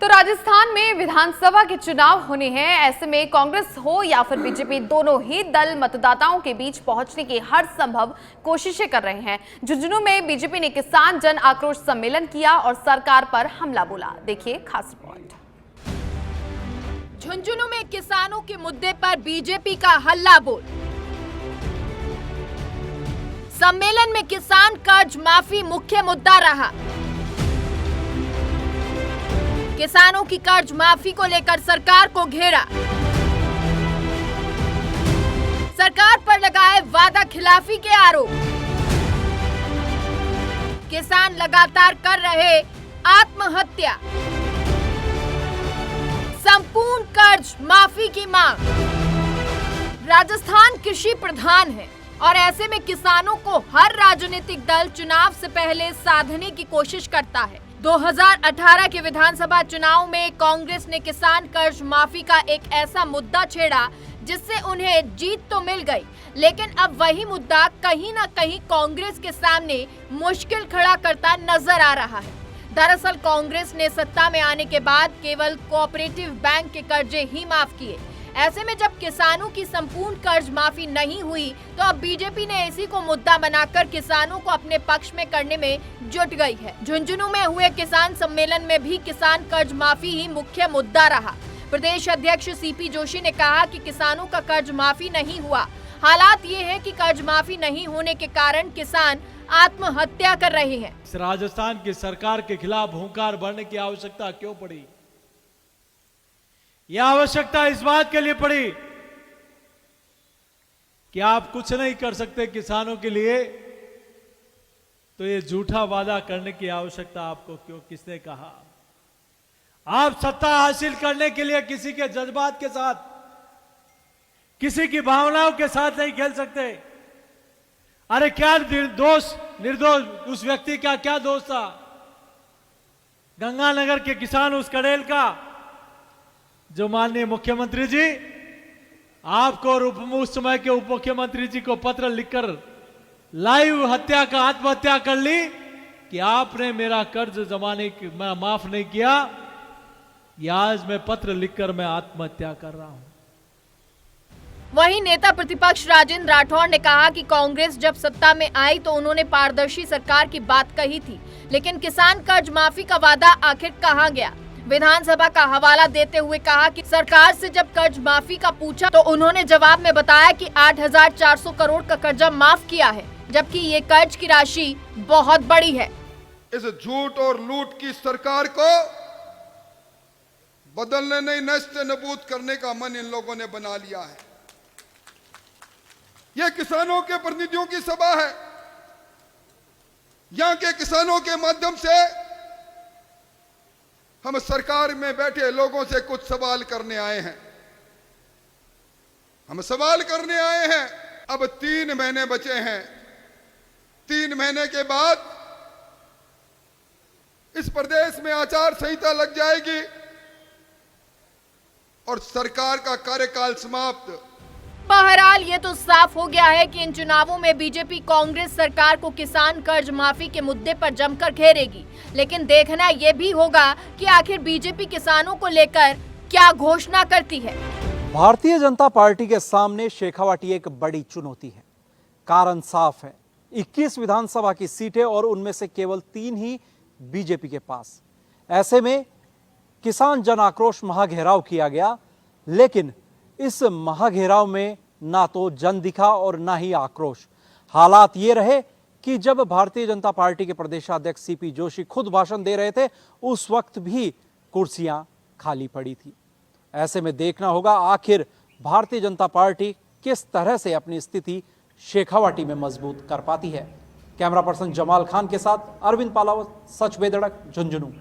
तो राजस्थान में विधानसभा के चुनाव होने हैं। ऐसे में कांग्रेस हो या फिर बीजेपी, दोनों ही दल मतदाताओं के बीच पहुंचने की हर संभव कोशिशें कर रहे हैं। झुंझुनू में बीजेपी ने किसान जन आक्रोश सम्मेलन किया और सरकार पर हमला बोला। देखिए खास रिपोर्ट। झुंझुनू में किसानों के मुद्दे पर बीजेपी का हल्ला बोल। सम्मेलन में किसान कर्ज माफी मुख्य मुद्दा रहा। किसानों की कर्ज माफी को लेकर सरकार को घेरा। सरकार पर लगाए वादा खिलाफी के आरोप। किसान लगातार कर रहे आत्महत्या। संपूर्ण कर्ज माफी की मांग। राजस्थान कृषि प्रधान है और ऐसे में किसानों को हर राजनीतिक दल चुनाव से पहले साधने की कोशिश करता है। 2018 के विधानसभा चुनाव में कांग्रेस ने किसान कर्ज माफी का एक ऐसा मुद्दा छेड़ा जिससे उन्हें जीत तो मिल गई, लेकिन अब वही मुद्दा कहीं न कहीं कांग्रेस के सामने मुश्किल खड़ा करता नजर आ रहा है। दरअसल कांग्रेस ने सत्ता में आने के बाद केवल कोऑपरेटिव बैंक के कर्जे ही माफ किए। ऐसे में जब किसानों की संपूर्ण कर्ज माफी नहीं हुई तो अब बीजेपी ने इसी को मुद्दा बनाकर किसानों को अपने पक्ष में करने में जुट गई है। झुंझुनू में हुए किसान सम्मेलन में भी किसान कर्ज माफी ही मुख्य मुद्दा रहा। प्रदेश अध्यक्ष सीपी जोशी ने कहा कि किसानों का कर्ज माफी नहीं हुआ। हालात ये है कि कर्ज माफी नहीं होने के कारण किसान आत्महत्या कर रहे हैं। राजस्थान की सरकार के खिलाफ हुंकार भरने की आवश्यकता क्यों पड़ी? यह आवश्यकता इस बात के लिए पड़ी कि आप कुछ नहीं कर सकते किसानों के लिए, तो ये झूठा वादा करने की आवश्यकता आपको क्यों, किसने कहा? आप सत्ता हासिल करने के लिए किसी के जज्बात के साथ, किसी की भावनाओं के साथ नहीं खेल सकते। अरे क्या निर्दोष उस व्यक्ति का क्या दोष था? गंगानगर के किसान उस कड़ेल का, जो माननीय मुख्यमंत्री जी आपको और उस समय के उप मुख्यमंत्री जी को पत्र लिखकर लाइव आत्महत्या कर ली कि आपने मेरा कर्ज माफ नहीं किया, या आज मैं पत्र लिखकर मैं आत्महत्या कर रहा हूं। वहीं नेता प्रतिपक्ष राजेंद्र राठौड़ ने कहा कि कांग्रेस जब सत्ता में आई तो उन्होंने पारदर्शी सरकार की बात कही थी, लेकिन किसान कर्ज माफी का वादा आखिर कहां गया? विधानसभा का हवाला देते हुए कहा कि सरकार से जब कर्ज माफी का पूछा तो उन्होंने जवाब में बताया कि 8,400 करोड़ का कर्जा माफ किया है, जबकि ये कर्ज की राशि बहुत बड़ी है। इस झूठ और लूट की सरकार को बदलने नहीं, नष्ट नबूद करने का मन इन लोगों ने बना लिया है। यह किसानों के प्रतिनिधियों की सभा है। यहां के किसानों के माध्यम से हम सरकार में बैठे लोगों से कुछ सवाल करने आए हैं। हम सवाल करने आए हैं, अब 3 महीने बचे हैं। 3 महीने के बाद इस प्रदेश में आचार संहिता लग जाएगी और सरकार का कार्यकाल समाप्त। बहरहाल ये तो साफ हो गया है कि इन चुनावों में बीजेपी कांग्रेस सरकार को किसान कर्ज माफी के मुद्दे पर जमकर घेरेगी, लेकिन देखना ये भी होगा कि आखिर बीजेपी किसानों को लेकर क्या घोषणा करती है। भारतीय जनता पार्टी के सामने शेखावाटी एक बड़ी चुनौती है। कारण साफ है, 21 विधानसभा की सीटें और उनमें से केवल 3 ही बीजेपी के पास। ऐसे में किसान जन आक्रोश महाघेराव किया गया, लेकिन इस महाघेराव में ना तो जन दिखा और ना ही आक्रोश। हालात ये रहे कि जब भारतीय जनता पार्टी के प्रदेशाध्यक्ष सीपी जोशी खुद भाषण दे रहे थे, उस वक्त भी कुर्सियां खाली पड़ी थी। ऐसे में देखना होगा आखिर भारतीय जनता पार्टी किस तरह से अपनी स्थिति शेखावाटी में मजबूत कर पाती है। कैमरा पर्सन जमाल खान के साथ अरविंद पालावत, सच बेधड़क, झुंझुनू।